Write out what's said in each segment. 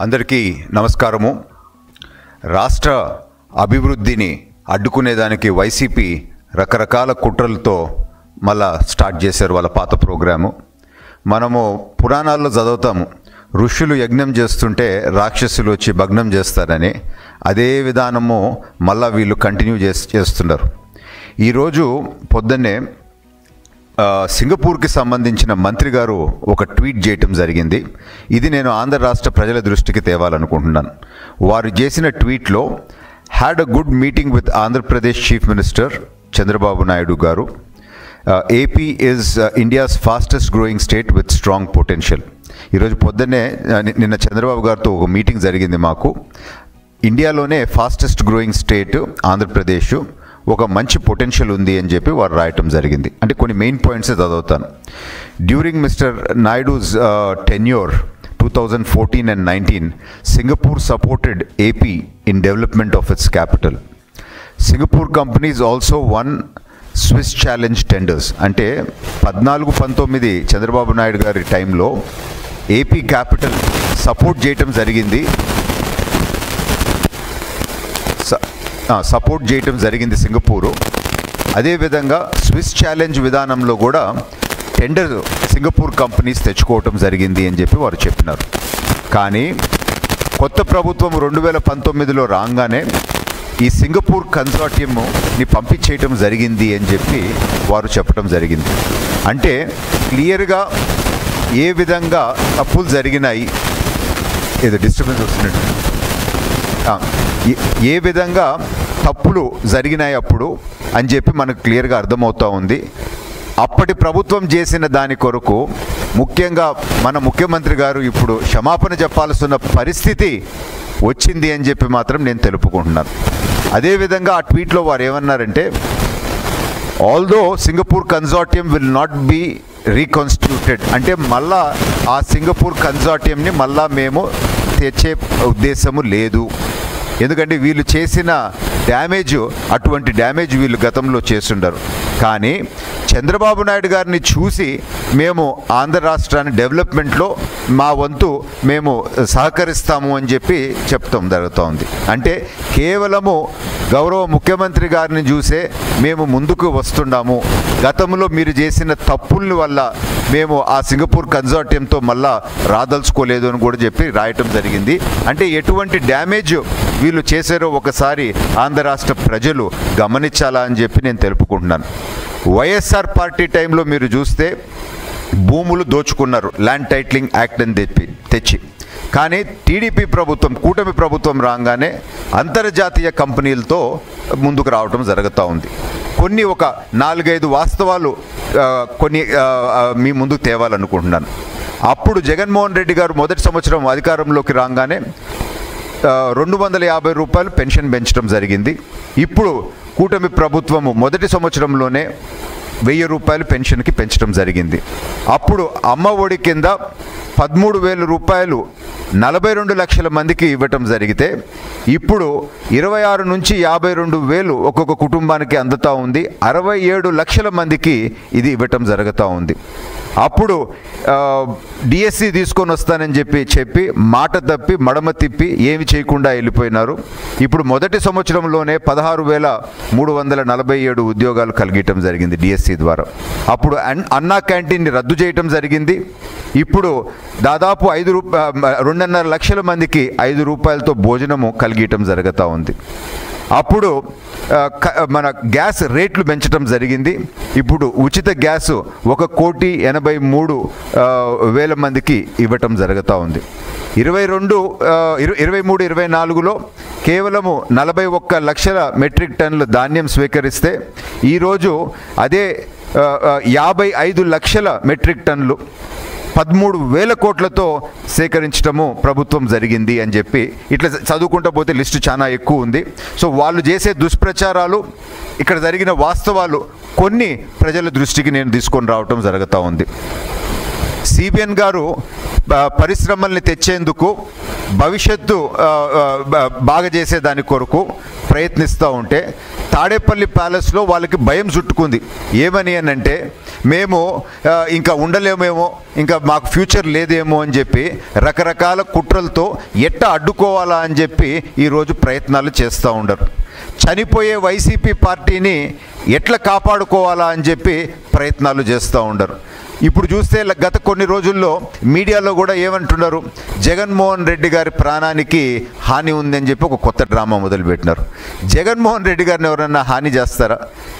అందరికీ నమస్కారము. రాష్ట్ర అభివృద్ధిని అడ్డుకునేదానికి వైసీపీ రకరకాల కుట్రలతో మళ్ళా స్టార్ట్ చేశారు వాళ్ళ పాత ప్రోగ్రాము. మనము పురాణాల్లో చదువుతాము, ఋషులు యజ్ఞం చేస్తుంటే రాక్షసులు వచ్చి భగ్నం చేస్తారని. అదే విధానము మళ్ళా వీళ్ళు కంటిన్యూ చేస్తున్నారు. ఈరోజు పొద్దున్నే సింగపూర్కి సంబంధించిన మంత్రి గారు ఒక ట్వీట్ చేయటం జరిగింది. ఇది నేను ఆంధ్ర రాష్ట్ర ప్రజల దృష్టికి తేవాలనుకుంటున్నాను. వారు చేసిన ట్వీట్లో had a good meeting with Andhra Pradesh chief minister Chandrababu Naidu garu. AP is India's fastest growing state with strong potential. ఈరోజు పొద్దున్నే నిన్న చంద్రబాబు గారితో ఒక మీటింగ్ జరిగింది మాకు. ఇండియాలోనే ఫాస్టెస్ట్ గ్రోయింగ్ స్టేట్ ఆంధ్రప్రదేశ్, ఒక మంచి పొటెన్షియల్ ఉంది అని చెప్పి వారు రాయటం జరిగింది. అంటే కొన్ని మెయిన్ పాయింట్స్ చదువుతాను. During mister Naidu's tenure 2014 and 19, Singapore supported AP in development of its capital. Singapore companies also won Swiss Challenge tenders. అంటే 14-19 చంద్రబాబు నాయుడు గారి టైంలో ఏపీ క్యాపిటల్ సపోర్ట్ చేయటం జరిగింది. సింగపూరు. అదేవిధంగా స్విస్ ఛాలెంజ్ విధానంలో కూడా టెండర్ సింగపూర్ కంపెనీస్ తెచ్చుకోవటం జరిగింది అని చెప్పి వారు చెప్పినారు. కానీ కొత్త ప్రభుత్వం 2019లో రాగానే ఈ సింగపూర్ కన్సార్టియంని పంపించేయటం జరిగింది అని చెప్పి వారు చెప్పడం జరిగింది. అంటే క్లియర్గా ఏ విధంగా తప్పులు జరిగినాయి, ఏదో డిస్టర్బెన్స్ వస్తున్నట్టు, ఏ విధంగా తప్పులు జరిగినాయి అప్పుడు అని చెప్పి మనకు క్లియర్గా అర్థమవుతూ ఉంది. అప్పటి ప్రభుత్వం చేసిన దాని కొరకు ముఖ్యంగా మన ముఖ్యమంత్రి గారు ఇప్పుడు క్షమాపణ చెప్పాల్సిన పరిస్థితి వచ్చింది అని చెప్పి మాత్రం నేను తెలుపుకుంటున్నాను. అదేవిధంగా ఆ ట్వీట్లో వారు ఏమన్నారంటే, although Singapore consortium will not be reconstituted. అంటే మళ్ళా ఆ సింగపూర్ కన్సార్టియంని మళ్ళా మేము తెచ్చే ఉద్దేశము లేదు. ఎందుకంటే వీళ్ళు చేసిన డ్యామేజ్, అటువంటి డ్యామేజ్ వీళ్ళు గతంలో చేస్తుండరు. కానీ చంద్రబాబు నాయుడు గారిని చూసి మేము ఆంధ్ర రాష్ట్రాన్ని డెవలప్మెంట్లో మా వంతు మేము సహకరిస్తాము అని చెప్పి చెప్తాం జరుగుతూ ఉంది. అంటే కేవలము గౌరవ ముఖ్యమంత్రి గారిని చూసే మేము ముందుకు వస్తున్నాము, గతంలో మీరు చేసిన తప్పుల వల్ల మేము ఆ సింగపూర్ కన్సార్టియంతో మళ్ళా రాదలుచుకోలేదు అని కూడా చెప్పి రాయటం జరిగింది. అంటే ఎటువంటి డ్యామేజ్ వీళ్ళు చేశారో ఒకసారి ఆంధ్ర రాష్ట్ర ప్రజలు గమనించాలా అని చెప్పి నేను తెలుపుకుంటున్నాను. వైఎస్ఆర్ పార్టీ టైంలో మీరు చూస్తే భూములు దోచుకున్నారు, ల్యాండ్ టైటిలింగ్ యాక్ట్ అని తెచ్చి. కానీ టీడీపీ ప్రభుత్వం, కూటమి ప్రభుత్వం రాగానే అంతర్జాతీయ కంపెనీలతో ముందుకు రావడం జరుగుతూ ఉంది. కొన్ని ఒక 4-5 వాస్తవాలు కొన్ని మీ ముందుకు తేవాలనుకుంటున్నాను. అప్పుడు జగన్మోహన్ రెడ్డి గారు మొదటి సంవత్సరం అధికారంలోకి రాగానే 250 రూపాయలు పెన్షన్ పెంచడం జరిగింది. ఇప్పుడు కూటమి ప్రభుత్వము మొదటి సంవత్సరంలోనే 1000 రూపాయలు పెన్షన్కి పెంచడం జరిగింది. అప్పుడు అమ్మ ఒడి కింద 13,000 రూపాయలు 42 లక్షల మందికి ఇవ్వటం జరిగితే ఇప్పుడు 26 నుంచి 52,000 ఒక్కొక్క కుటుంబానికి అందుతూ ఉంది. 67 లక్షల మందికి ఇది ఇవ్వటం జరుగుతూ ఉంది. అప్పుడు డిఎస్సి తీసుకొని వస్తానని చెప్పి మాట తప్పి మడమ తిప్పి ఏమి చేయకుండా వెళ్ళిపోయినారు. ఇప్పుడు మొదటి సంవత్సరంలోనే 16,347 ఉద్యోగాలు కలిగటం జరిగింది డిఎస్సి ద్వారా. అప్పుడు అన్నా క్యాంటీన్ని రద్దు చేయటం జరిగింది. ఇప్పుడు దాదాపు 2.5 లక్షల మందికి 5 రూపాయలతో భోజనము కలిగటం జరుగుతూ ఉంది. అప్పుడు మన గ్యాస్ రేట్లు పెంచడం జరిగింది. ఇప్పుడు ఉచిత గ్యాసు 1,83,000 మందికి ఇవ్వటం జరుగుతూ ఉంది. 23-24లో కేవలము 41 లక్షల మెట్రిక్ టన్నుల ధాన్యం స్వీకరిస్తే ఈరోజు అదే 55 లక్షల మెట్రిక్ టన్నులు 13,000 కోట్లతో సేకరించడము ప్రభుత్వం జరిగింది అని చెప్పి ఇట్లా చదువుకుంటూ పోతే లిస్టు చాలా ఎక్కువ ఉంది. సో వాళ్ళు చేసే దుష్ప్రచారాలు, ఇక్కడ జరిగిన వాస్తవాలు కొన్ని ప్రజల దృష్టికి నేను తీసుకొని రావటం జరుగుతూ ఉంది. సిబిఎన్ గారు పరిశ్రమల్ని తెచ్చేందుకు, భవిష్యత్తు బాగా చేసేదాని కొరకు ప్రయత్నిస్తూ ఉంటే తాడేపల్లి ప్యాలెస్లో వాళ్ళకి భయం చుట్టుకుంది. ఏమని అంటే, మేము ఇంకా ఉండలేమేమో, ఇంకా మాకు ఫ్యూచర్ లేదేమో అని చెప్పి రకరకాల కుట్రలతో ఎట్లా అడ్డుకోవాలా అని చెప్పి ఈరోజు ప్రయత్నాలు చేస్తూ ఉండరు. చనిపోయే వైసీపీ పార్టీని ఎట్లా కాపాడుకోవాలా అని చెప్పి ప్రయత్నాలు చేస్తూ ఉండరు. ఇప్పుడు చూస్తే గత కొన్ని రోజుల్లో మీడియాలో కూడా ఏమంటున్నారు, జగన్మోహన్ రెడ్డి గారి ప్రాణానికి హాని ఉందని చెప్పి ఒక కొత్త డ్రామా మొదలుపెట్టినారు. జగన్మోహన్ రెడ్డి గారిని ఎవరన్నా హాని చేస్తారా?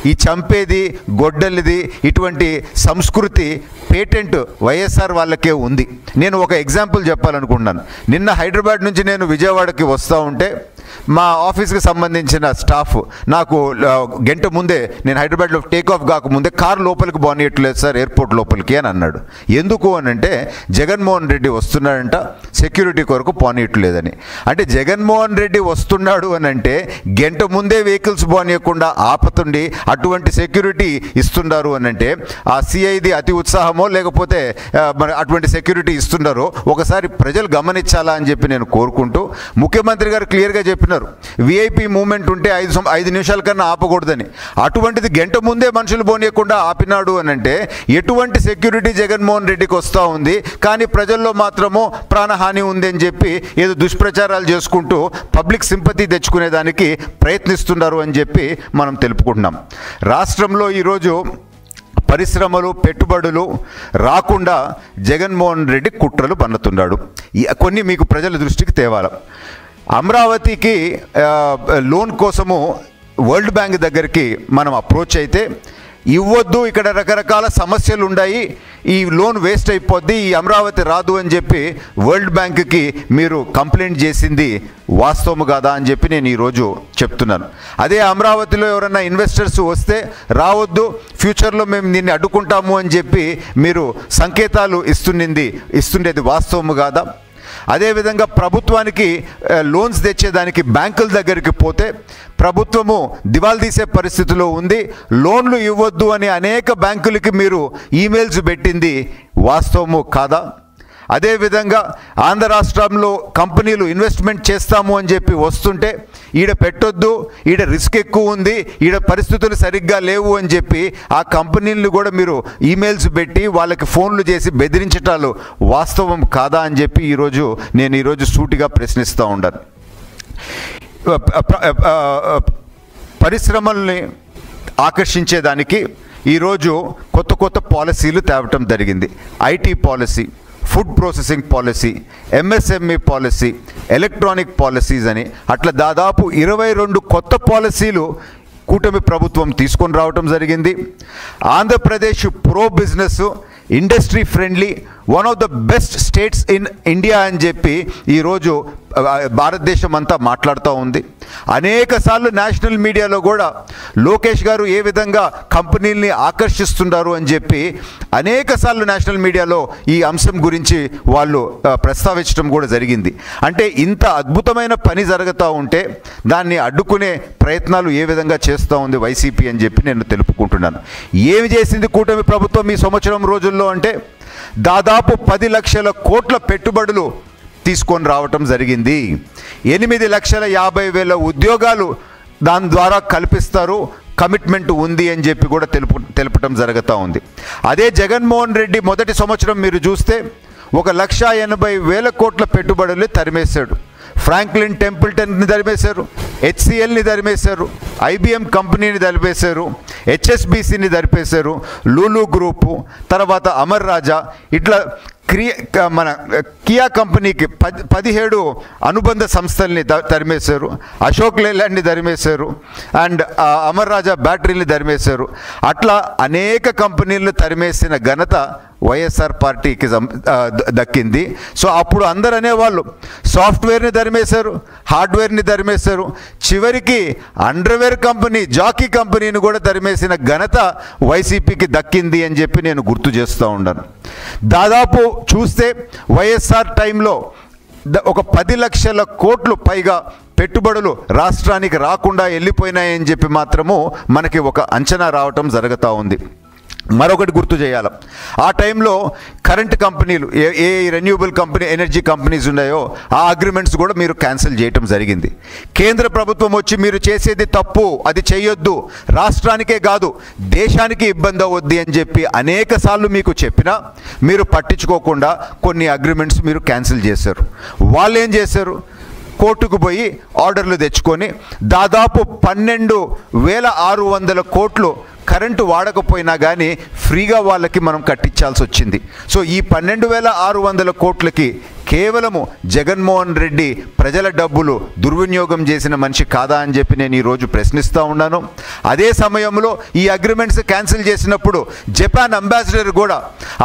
ఈ చంపేది, గొడ్డలిది ఇటువంటి సంస్కృతి పేటెంట్ వైఎస్ఆర్ వాళ్ళకే ఉంది. నేను ఒక ఎగ్జాంపుల్ చెప్పాలనుకున్నాను. నిన్న హైదరాబాద్ నుంచి నేను విజయవాడకి వస్తూ ఉంటే మా ఆఫీస్కి సంబంధించిన స్టాఫ్ నాకు గంట ముందే, నేను హైదరాబాద్లో టేక్ ఆఫ్ కాకముందే, కారు లోపలికి పోనీయట్లేదు సార్ ఎయిర్పోర్ట్ లోపలికి అని అన్నాడు. ఎందుకు అని అంటే జగన్మోహన్ రెడ్డి వస్తున్నాడంట, సెక్యూరిటీ కొరకు పోనీయట్లేదని. అంటే జగన్మోహన్ రెడ్డి వస్తున్నాడు అని అంటే గంట ముందే వెహికల్స్ పోనీయకుండా ఆపుతుండి అటువంటి సెక్యూరిటీ ఇస్తున్నారు అని అంటే ఆ సిఐది అతి ఉత్సాహమో లేకపోతే మరి అటువంటి సెక్యూరిటీ ఇస్తున్నారో ఒకసారి ప్రజలు గమనించాలా అని చెప్పి నేను కోరుకుంటూ, ముఖ్యమంత్రి గారు క్లియర్గా చెప్పినారు విఐపి మూమెంట్ ఉంటే 5 నిమిషాల కన్నా ఆపకూడదని. అటువంటిది గంట ముందే మనుషులు పోనీయకుండా ఆపినాడు అని అంటే ఎటువంటి సెక్యూరిటీ జగన్మోహన్ రెడ్డికి వస్తూ ఉంది, కానీ ప్రజల్లో మాత్రము ప్రాణహాని ఉంది అని చెప్పి ఏదో దుష్ప్రచారాలు చేసుకుంటూ పబ్లిక్ సింపతి తెచ్చుకునేదానికి ప్రయత్నిస్తున్నారు అని చెప్పి మనం తెలుపుకుంటున్నాం. రాష్ట్రంలో ఈరోజు పరిశ్రమలు, పెట్టుబడులు రాకుండా జగన్మోహన్ రెడ్డి కుట్రలు పన్నుతున్నాడు. కొన్ని మీకు ప్రజల దృష్టికి తేవాలి. అమరావతికి లోన్ కోసము వరల్డ్ బ్యాంక్ దగ్గరికి మనం అప్రోచ్ అయితే ఇవ్వద్దు, ఇక్కడ రకరకాల సమస్యలు ఉన్నాయి, ఈ లోన్ వేస్ట్ అయిపోద్ది, ఈ అమరావతి రాదు అని చెప్పి వరల్డ్ బ్యాంక్కి మీరు కంప్లైంట్ చేసింది వాస్తవము కాదా అని చెప్పి నేను ఈరోజు చెప్తున్నాను. అదే అమరావతిలో ఎవరైనా ఇన్వెస్టర్స్ వస్తే రావద్దు, ఫ్యూచర్లో మేము దీన్ని అడ్డుకుంటాము అని చెప్పి మీరు సంకేతాలు ఇస్తుండేది వాస్తవము కాదా? అదేవిధంగా ప్రభుత్వానికి లోన్స్ తెచ్చేదానికి బ్యాంకుల దగ్గరికి పోతే ప్రభుత్వము దివాళా తీసే పరిస్థితిలో ఉంది, లోన్లు ఇవ్వద్దు అని అనేక బ్యాంకులకి మీరు ఈమెయిల్స్ పెట్టింది వాస్తవము కాదా? అదేవిధంగా ఆంధ్ర రాష్ట్రంలో కంపెనీలు ఇన్వెస్ట్మెంట్ చేస్తాము అని చెప్పి వస్తుంటే ఈడ పెట్టొద్దు, ఈడ రిస్క్ ఎక్కువ ఉంది, ఈడ పరిస్థితులు సరిగ్గా లేవు అని చెప్పి ఆ కంపెనీలను కూడా మీరు ఈమెయిల్స్ పెట్టి వాళ్ళకి ఫోన్లు చేసి బెదిరించటాలు వాస్తవం కాదా అని చెప్పి నేను ఈరోజు సూటిగా ప్రశ్నిస్తూ ఉన్నాను. పరిశ్రమల్ని ఆకర్షించేదానికి ఈరోజు కొత్త పాలసీలు తేవటం జరిగింది. IT policy, food processing policy, MSME policy, electronic policies అని అట్లా దాదాపు 22 కొత్త పాలసీలు కూటమి ప్రభుత్వం తీసుకొని రావటం జరిగింది. Andhra Pradesh pro business, industry friendly, one of the best states in India అని చెప్పి ఈరోజు భారతదేశం అంతా మాట్లాడుతూ ఉంది. అనేక సార్లు నేషనల్ మీడియాలో కూడా లోకేష్ గారు ఏ విధంగా కంపెనీల్ని ఆకర్షిస్తున్నారు అని చెప్పి అనేక సార్లు నేషనల్ మీడియాలో ఈ అంశం గురించి వాళ్ళు ప్రస్తావించడం కూడా జరిగింది. అంటే ఇంత అద్భుతమైన పని జరుగుతూ ఉంటే దాన్ని అడ్డుకునే ప్రయత్నాలు ఏ విధంగా చేస్తూ ఉంది వైసీపీ అని చెప్పి నేను తెలుపుకుంటున్నాను. ఏమి చేసింది కూటమి ప్రభుత్వం ఈ సంవత్సరం రోజుల్లో అంటే దాదాపు 10 లక్షల కోట్ల పెట్టుబడులు తీసుకొని రావటం జరిగింది. 8,50,000 ఉద్యోగాలు దాని ద్వారా కల్పిస్తారు, కమిట్మెంట్ ఉంది అని చెప్పి కూడా తెలుపటం జరుగుతూ ఉంది. అదే జగన్మోహన్ రెడ్డి మొదటి సంవత్సరం మీరు చూస్తే 1,80,000 కోట్ల పెట్టుబడులు తరిమేశాడు. ఫ్రాంక్లిన్ టెంపుల్టన్ని తరిమేశారు, హెచ్సిఎల్ని తరిమేశారు, ఐబిఎం కంపెనీని తరిమేశారు, హెచ్ఎస్బిసిని తరిపేశారు, లూలు గ్రూపు, తర్వాత అమర్ రాజా, ఇట్లా మన కియా కంపెనీకి 17 అనుబంధ సంస్థల్ని తరిమేశారు, అశోక్ లేలాండ్ని తరిమేశారు, అండ్ అమర్ రాజా బ్యాటరీని తరిమేశారు. అట్లా అనేక కంపెనీలను తరిమేసిన ఘనత వైఎస్ఆర్ పార్టీకి దక్కింది. సో అప్పుడు అందరూ అనేవాళ్ళు సాఫ్ట్వేర్ని తరిమేశారు, హార్డ్వేర్ని తరిమేశారు, చివరికి అండర్వేర్ కంపెనీ, జాకీ కంపెనీని కూడా తరిమేసిన ఘనత వైసీపీకి దక్కింది అని చెప్పి నేను గుర్తు చేస్తూ ఉన్నాను. దాదాపు చూస్తే వైఎస్ఆర్ టైంలో ఒక 10 లక్షల కోట్లు పైగా పెట్టుబడులు రాష్ట్రానికి రాకుండా వెళ్ళిపోయినాయని చెప్పి మాత్రము మనకి ఒక అంచనా రావటం జరుగుతూ ఉంది. మరొకటి గుర్తు చేయాలి, ఆ టైంలో కరెంట్ కంపెనీలు ఏ రెన్యూబుల్ ఎనర్జీ కంపెనీస్ ఉన్నాయో ఆ అగ్రిమెంట్స్ కూడా మీరు క్యాన్సిల్ చేయటం జరిగింది. కేంద్ర ప్రభుత్వం వచ్చి మీరు చేసేది తప్పు, అది చేయొద్దు, రాష్ట్రానికే కాదు దేశానికి ఇబ్బంది అవుద్ది అని చెప్పి అనేక సార్లు మీకు చెప్పినా మీరు పట్టించుకోకుండా కొన్ని అగ్రిమెంట్స్ మీరు క్యాన్సిల్ చేశారు. వాళ్ళు ఏం చేశారు, కోర్టుకు పోయి ఆర్డర్లు తెచ్చుకొని దాదాపు 12,600 కోట్లు కరెంటు వాడకపోయినా కానీ ఫ్రీగా వాళ్ళకి మనం కట్టించాల్సి వచ్చింది. సో ఈ 12,600 కోట్లకి కేవలము జగన్మోహన్ రెడ్డి ప్రజల డబ్బులు దుర్వినియోగం చేసిన మనిషి కాదా అని చెప్పి నేను ఈరోజు ప్రశ్నిస్తూ ఉన్నాను. అదే సమయంలో ఈ అగ్రిమెంట్స్ క్యాన్సిల్ చేసినప్పుడు జపాన్ అంబాసిడర్ కూడా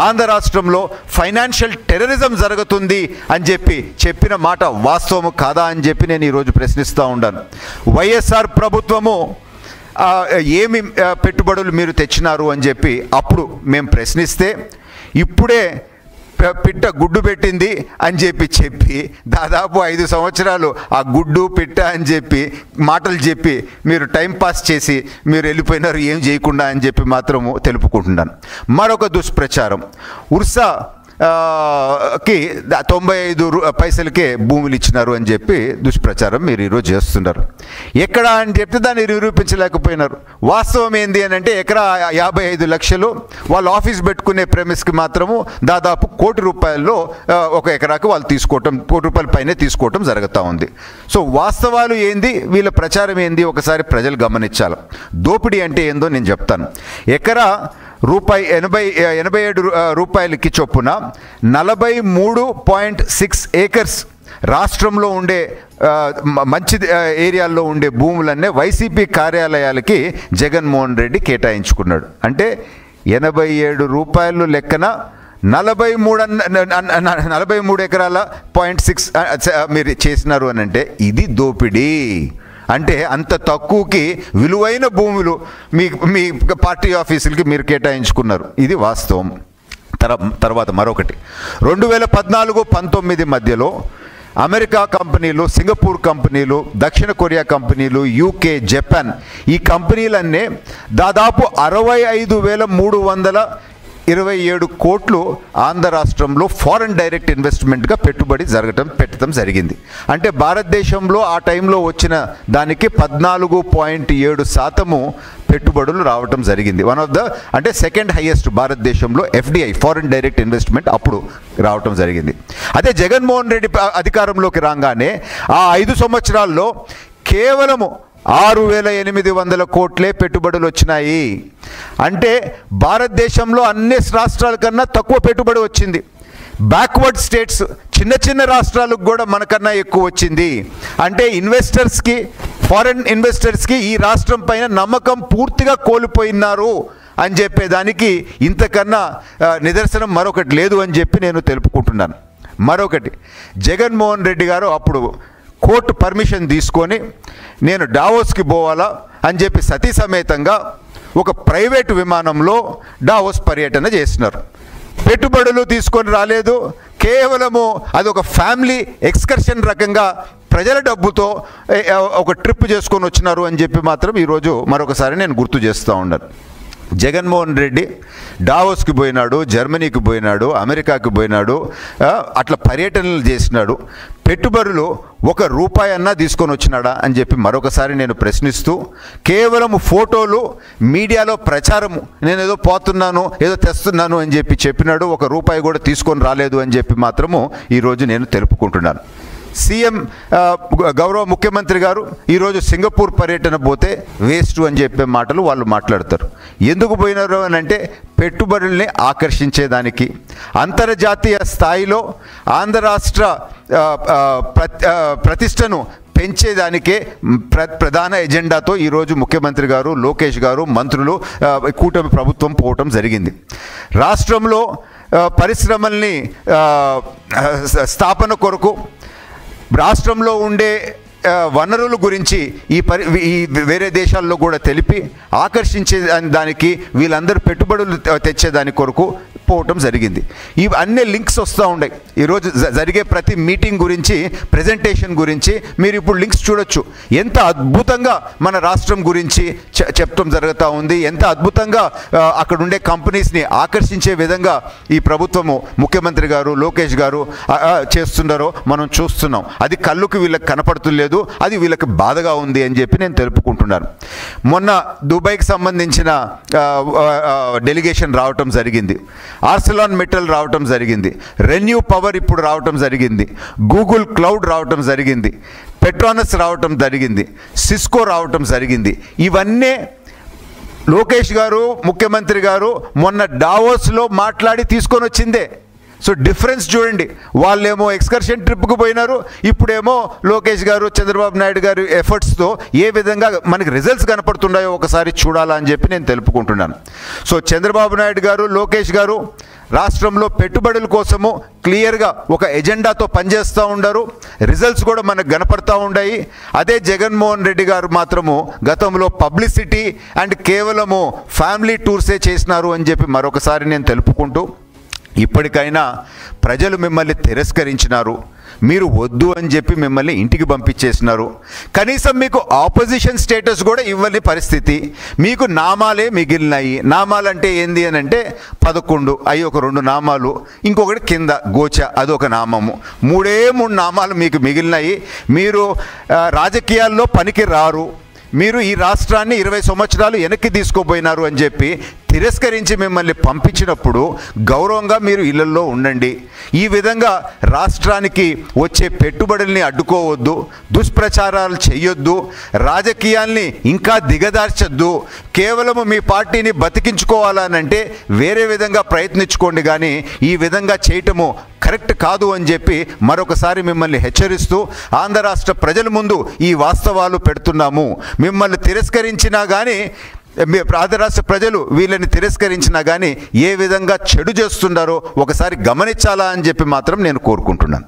ఆంధ్ర రాష్ట్రంలో ఫైనాన్షియల్ టెర్రరిజం జరుగుతుంది అని చెప్పిన మాట వాస్తవము కాదా అని చెప్పి నేను ఈరోజు ప్రశ్నిస్తూ ఉన్నాను. వైఎస్ఆర్ ప్రభుత్వము ఏమి పెట్టుబడులు మీరు తెచ్చినారు అని చెప్పి అప్పుడు మేము ప్రశ్నిస్తే ఇప్పుడే పిట్ట గుడ్డు పెట్టింది అని చెప్పి దాదాపు 5 సంవత్సరాలు ఆ గుడ్డు పిట్ట అని చెప్పి మాటలు చెప్పి మీరు టైంపాస్ చేసి మీరు వెళ్ళిపోయినారు ఏం చేయకుండా అని చెప్పి మాత్రము తెలుపుకుంటున్నాను. మరొక దుష్ప్రచారం, ఉర్సా కి 95 పైసలకే భూములు ఇచ్చినారు అని చెప్పి దుష్ప్రచారం మీరు ఈరోజు చేస్తున్నారు. ఎక్కడ అని చెప్తే దాన్ని నిరూపించలేకపోయినారు. వాస్తవం ఏంది అని అంటే ఎకరా 55 లక్షలు వాళ్ళు ఆఫీస్ పెట్టుకునే ప్రెమిస్కి మాత్రము దాదాపు 1 కోటి రూపాయల్లో ఒక ఎకరాకి వాళ్ళు తీసుకోవటం, 1 కోటి రూపాయల పైనే తీసుకోవటం జరుగుతూ ఉంది. సో వాస్తవాలు ఏంది, వీళ్ళ ప్రచారం ఏంది ఒకసారి ప్రజలు గమనించాలి. దోపిడీ అంటే ఏందో నేను చెప్తాను. ఎకరా రూపాయలకి చొప్పున 43.6 ఏకర్స్ రాష్ట్రంలో ఉండే మంచి ఏరియాల్లో ఉండే భూములన్నీ వైసీపీ కార్యాలయాలకి జగన్మోహన్ రెడ్డి కేటాయించుకున్నాడు. అంటే 87 రూపాయలు లెక్కన 43 ఎకరాల 0.6 మీరు చేసినారు అని అంటే ఇది దోపిడీ. అంటే అంత తక్కువకి విలువైన భూములు మీ పార్టీ ఆఫీసులకి మీరు కేటాయించుకున్నారు, ఇది వాస్తవం. తర్వాత మరొకటి, 2014-19 మధ్యలో అమెరికా కంపెనీలు, సింగపూర్ కంపెనీలు, దక్షిణ కొరియా కంపెనీలు, యూకే, జపాన్ ఈ కంపెనీలన్నీ దాదాపు 65,327 కోట్లు ఆంధ్ర రాష్ట్రంలో ఫారెన్ డైరెక్ట్ ఇన్వెస్ట్మెంట్గా పెట్టడం జరిగింది. అంటే భారతదేశంలో ఆ టైంలో వచ్చిన దానికి 14.7% పెట్టుబడులు రావటం జరిగింది. వన్ ఆఫ్ ద అంటే సెకండ్ హైయెస్ట్ భారతదేశంలో FDI ఫారెన్ డైరెక్ట్ ఇన్వెస్ట్మెంట్ అప్పుడు రావటం జరిగింది. అదే జగన్మోహన్ రెడ్డి అధికారంలోకి రాగానే ఆ 5 సంవత్సరాల్లో కేవలము 6,800 కోట్లే పెట్టుబడులు వచ్చినాయి. అంటే భారతదేశంలో అన్ని రాష్ట్రాల కన్నా తక్కువ పెట్టుబడి వచ్చింది. బ్యాక్వర్డ్ స్టేట్స్ చిన్న చిన్న రాష్ట్రాలకు కూడా మనకన్నా ఎక్కువ వచ్చింది. అంటే ఇన్వెస్టర్స్కి, ఫారెన్ ఇన్వెస్టర్స్కి ఈ రాష్ట్రం పైన నమ్మకం పూర్తిగా కోల్పోయినారు అని చెప్పేదానికి ఇంతకన్నా నిదర్శనం మరొకటి లేదు అని చెప్పి నేను తెలుపుకుంటున్నాను. మరొకటి, జగన్మోహన్ రెడ్డి గారు అప్పుడు కోర్టు పర్మిషన్ తీసుకొని నేను డావోస్కి పోవాలా అని చెప్పి సతీ సమేతంగా ఒక ప్రైవేటు విమానంలో డావోస్ పర్యటన చేస్తున్నారు. పెట్టుబడులు తీసుకొని రాలేదు, కేవలము అదొక ఫ్యామిలీ ఎక్స్కర్షన్ రకంగా ప్రజల డబ్బుతో ఒక ట్రిప్ చేసుకొని వచ్చినారు అని చెప్పి మాత్రం ఈరోజు మరొకసారి నేను గుర్తు చేస్తూ ఉన్నాను. జగన్మోహన్ రెడ్డి డావోస్కి పోయినాడు, జర్మనీకి పోయినాడు, అమెరికాకి పోయినాడు, అట్లా పర్యటనలు చేసినాడు. పెట్టుబడులు 1 రూపాయి అన్నా తీసుకొని వచ్చినాడా అని చెప్పి మరొకసారి నేను ప్రశ్నిస్తూ, కేవలం ఫోటోలు మీడియాలో ప్రచారము, నేను ఏదో పోతున్నాను ఏదో తెస్తున్నాను అని చెప్పినాడు, 1 రూపాయి కూడా తీసుకొని రాలేదు అని చెప్పి మాత్రము ఈరోజు నేను తెలుపుకుంటున్నాను. సీఎం గౌరవ ముఖ్యమంత్రి గారు ఈరోజు సింగపూర్ పర్యటన పోతే వేస్ట్ అని చెప్పే మాటలు వాళ్ళు మాట్లాడతారు. ఎందుకు పోయినారు అని అంటే పెట్టుబడుల్ని ఆకర్షించేదానికి, అంతర్జాతీయ స్థాయిలో ఆంధ్ర రాష్ట్ర ప్రతిష్టను పెంచేదానికే ప్రధాన ఎజెండాతో ఈరోజు ముఖ్యమంత్రి గారు, లోకేష్ గారు, మంత్రులు, కూటమి ప్రభుత్వం పోవటం జరిగింది. రాష్ట్రంలో పరిశ్రమల్ని స్థాపన కొరకు, రాష్ట్రంలో ఉండే వనరుల గురించి ఈ వేరే దేశాల్లో కూడా తెలిపి ఆకర్షించే దానికి, వీళ్ళందరూ పెట్టుబడులు తెచ్చేదాని కొరకు చేయకపోవటం జరిగింది. ఇవి అన్ని లింక్స్ వస్తూ ఉన్నాయి. ఈరోజు జరిగే ప్రతి మీటింగ్ గురించి, ప్రజెంటేషన్ గురించి మీరు ఇప్పుడు లింక్స్ చూడొచ్చు. ఎంత అద్భుతంగా మన రాష్ట్రం గురించి చెప్పడం జరుగుతూ ఉంది, ఎంత అద్భుతంగా అక్కడ ఉండే కంపెనీస్ని ఆకర్షించే విధంగా ఈ ప్రభుత్వము, ముఖ్యమంత్రి గారు, లోకేష్ గారు చేస్తున్నారో మనం చూస్తున్నాం. అది కళ్ళుకి వీళ్ళకి కనపడుతులేదు, అది వీళ్ళకి బాధగా ఉంది అని చెప్పి నేను తెలుపుకుంటున్నాను. మొన్న దుబాయ్కి సంబంధించిన డెలిగేషన్ రావటం జరిగింది, ఆర్సెలాన్ మెటల్ రావటం జరిగింది, రెన్యూ పవర్ ఇప్పుడు రావటం జరిగింది, గూగుల్ క్లౌడ్ రావటం జరిగింది, పెట్రోనస్ రావటం జరిగింది, సిస్కో రావటం జరిగింది. ఇవన్నీ లోకేష్ గారు, ముఖ్యమంత్రి గారు మొన్న డావోస్లో మాట్లాడి తీసుకొని వచ్చిందే. సో డిఫరెన్స్ చూడండి. వాళ్ళేమో ఎక్స్కర్షన్ ట్రిప్కి పోయినారు, ఇప్పుడేమో లోకేష్ గారు, చంద్రబాబు నాయుడు గారు ఎఫర్ట్స్తో ఏ విధంగా మనకి రిజల్ట్స్ కనపడుతున్నాయో ఒకసారి చూడాలా అని చెప్పి నేను తెలుపుకుంటున్నాను. సో చంద్రబాబు నాయుడు గారు, లోకేష్ గారు రాష్ట్రంలో పెట్టుబడుల కోసము క్లియర్గా ఒక ఎజెండాతో పనిచేస్తూ ఉండరు, రిజల్ట్స్ కూడా మనకు కనపడతా ఉన్నాయి. అదే జగన్మోహన్ రెడ్డి గారు మాత్రము గతంలో పబ్లిసిటీ అండ్ కేవలము ఫ్యామిలీ టూర్సే చేసినారు అని చెప్పి మరొకసారి నేను తెలుపుకుంటూ, ఇప్పటికైనా ప్రజలు మిమ్మల్ని తిరస్కరించినారు, మీరు వద్దు అని చెప్పి మిమ్మల్ని ఇంటికి పంపించేసినారు. కనీసం మీకు ఆపోజిషన్ స్టేటస్ కూడా ఇవ్వని పరిస్థితి, మీకు నామాలే మిగిలినాయి. నామాలంటే ఏంది అని అంటే 11 అవి ఒక 2 నామాలు, ఇంకొకటి కింద గోచ అదొక నామము, 3 నామాలు మీకు మిగిలినాయి. మీరు రాజకీయాల్లో పనికి రారు, మీరు ఈ రాష్ట్రాన్ని 20 సంవత్సరాలు వెనక్కి తీసుకుపోయినారు అని చెప్పి తిరస్కరించి మిమ్మల్ని పంపించినప్పుడు గౌరవంగా మీరు ఇళ్లలో ఉండండి. ఈ విధంగా రాష్ట్రానికి వచ్చే పెట్టుబడుల్ని అడ్డుకోవద్దు, దుష్ప్రచారాలు చేయొద్దు, రాజకీయాల్ని ఇంకా దిగదార్చొద్దు. కేవలము మీ పార్టీని బతికించుకోవాలనంటే వేరే విధంగా ప్రయత్నించుకోండి, కానీ ఈ విధంగా చేయటము కరెక్ట్ కాదు అని చెప్పి మరొకసారి మిమ్మల్ని హెచ్చరిస్తూ, ఆంధ్ర రాష్ట్ర ప్రజల ముందు ఈ వాస్తవాలు పెడుతున్నాము. మిమ్మల్ని తిరస్కరించినా కానీ, ఆంధ్ర రాష్ట్ర ప్రజలు వీళ్ళని తిరస్కరించినా కానీ ఏ విధంగా చెడు చేస్తున్నారో ఒకసారి గమనించాలా అని చెప్పి మాత్రం నేను కోరుకుంటున్నాను.